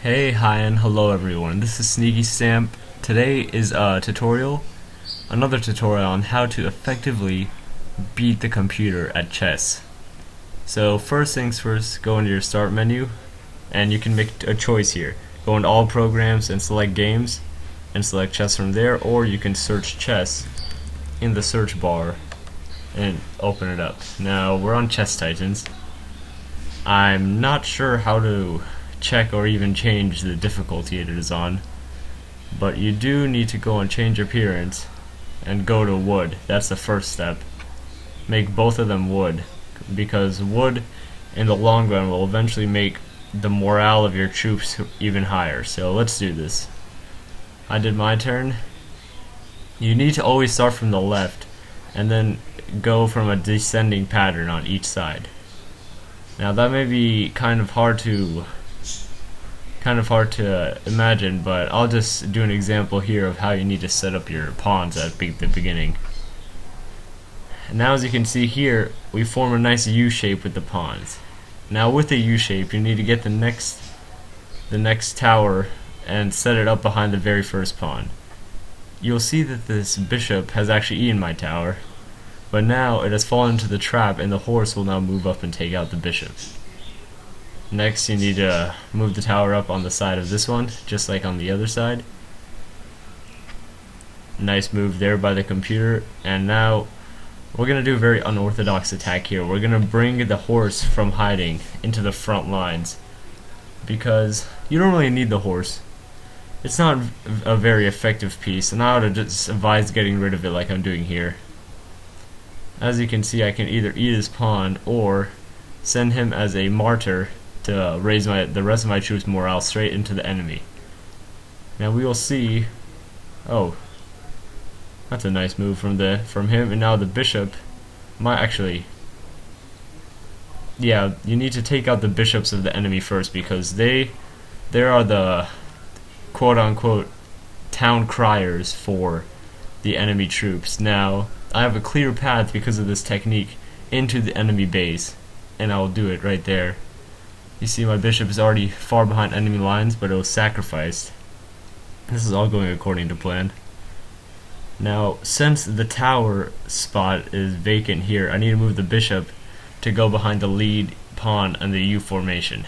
Hey, hi, and hello everyone. This is Sneaky Stamp. Today is a tutorial, another tutorial on how to effectively beat the computer at chess. So first things first, go into your start menu, and you can make a choice here. Go into all programs and select games, and select chess from there, or you can search chess in the search bar and open it up. Now we're on Chess Titans. I'm not sure how to check or even change the difficulty it is on, but you do need to go and change appearance and go to wood. That's the first step. Make both of them wood, because wood in the long run will eventually make the morale of your troops even higher. So let's do this. I did my turn. You need to always start from the left and then go from a descending pattern on each side. Now that may be kind of hard to imagine, but I'll just do an example here of how you need to set up your pawns at the beginning. And now as you can see here, we form a nice U shape with the pawns. Now with the U shape, you need to get the next tower and set it up behind the very first pawn. You'll see that this bishop has actually eaten my tower, but now it has fallen into the trap and the horse will now move up and take out the bishop. Next, you need to move the tower up on the side of this one, just like on the other side. Nice move there by the computer. And now we're going to do a very unorthodox attack here. We're going to bring the horse from hiding into the front lines, because you don't really need the horse. It's not a very effective piece, and I would just advise getting rid of it like I'm doing here. As you can see, I can either eat his pawn or send him as a martyr to raise the rest of my troops' morale straight into the enemy. Now we will see. Oh, that's a nice move from him. And now the bishop might actually. Yeah, you need to take out the bishops of the enemy first, because they are the quote-unquote town criers for the enemy troops. Now I have a clear path because of this technique into the enemy base, and I'll do it right there. You see my bishop is already far behind enemy lines, but it was sacrificed. This is all going according to plan. Now, since the tower spot is vacant here, I need to move the bishop to go behind the lead pawn in the U formation.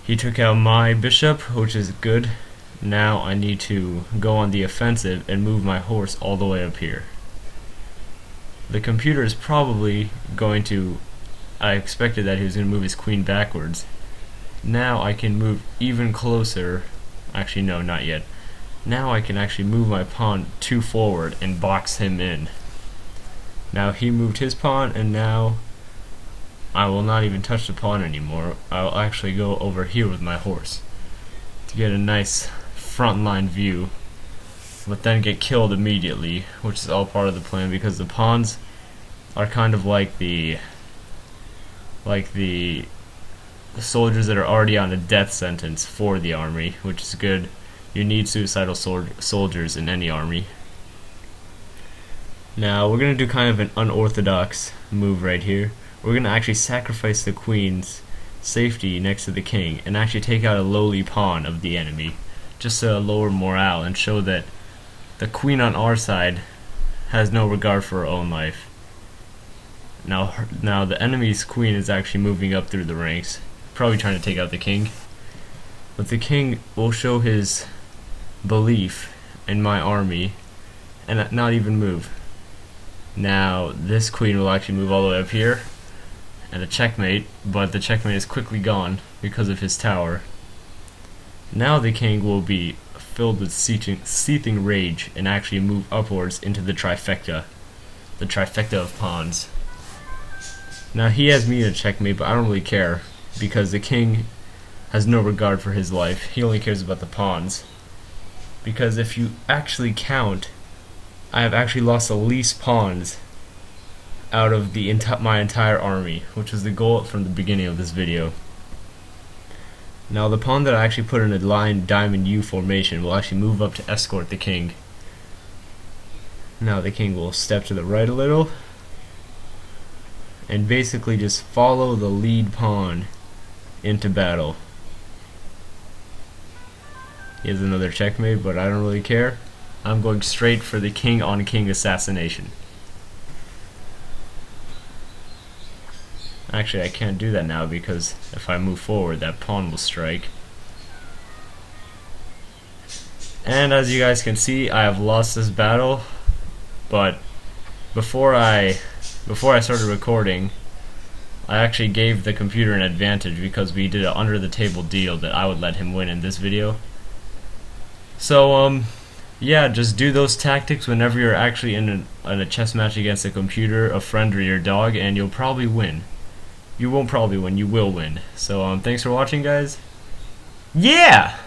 He took out my bishop, which is good. Now I need to go on the offensive and move my horse all the way up here. The computer is probably going to... I expected that he was going to move his queen backwards. Now I can move even closer. Actually, no, not yet. Now I can actually move my pawn 2 forward and box him in. Now he moved his pawn, and now I will not even touch the pawn anymore. I'll actually go over here with my horse to get a nice frontline view, but then get killed immediately, which is all part of the plan, because the pawns are kind of like the soldiers that are already on a death sentence for the army, which is good. You need suicidal soldiers in any army. Now we're going to do kind of an unorthodox move right here. We're going to actually sacrifice the queen's safety next to the king and actually take out a lowly pawn of the enemy, just to lower morale and show that the queen on our side has no regard for her own life. Now the enemy's queen is actually moving up through the ranks, probably trying to take out the king. But the king will show his belief in my army and not even move. Now this queen will actually move all the way up here and a checkmate, but the checkmate is quickly gone because of his tower. Now the king will be filled with seething rage and actually move upwards into the trifecta of pawns. Now he has me in a checkmate, but I don't really care, because the king has no regard for his life. He only cares about the pawns. Because if you actually count, I have actually lost the least pawns out of my entire army, which was the goal from the beginning of this video. Now the pawn that I actually put in a line diamond U formation will actually move up to escort the king. Now the king will step to the right a little and basically just follow the lead pawn into battle. He has another checkmate, but I don't really care. I'm going straight for the king on king assassination. Actually, I can't do that now because if I move forward, that pawn will strike. And as you guys can see, I have lost this battle, but before I started recording, I actually gave the computer an advantage because we did an under the table deal that I would let him win in this video. So yeah, just do those tactics whenever you're actually in a chess match against a computer, a friend, or your dog, and you'll probably win. You won't probably win, you will win. So thanks for watching, guys. Yeah!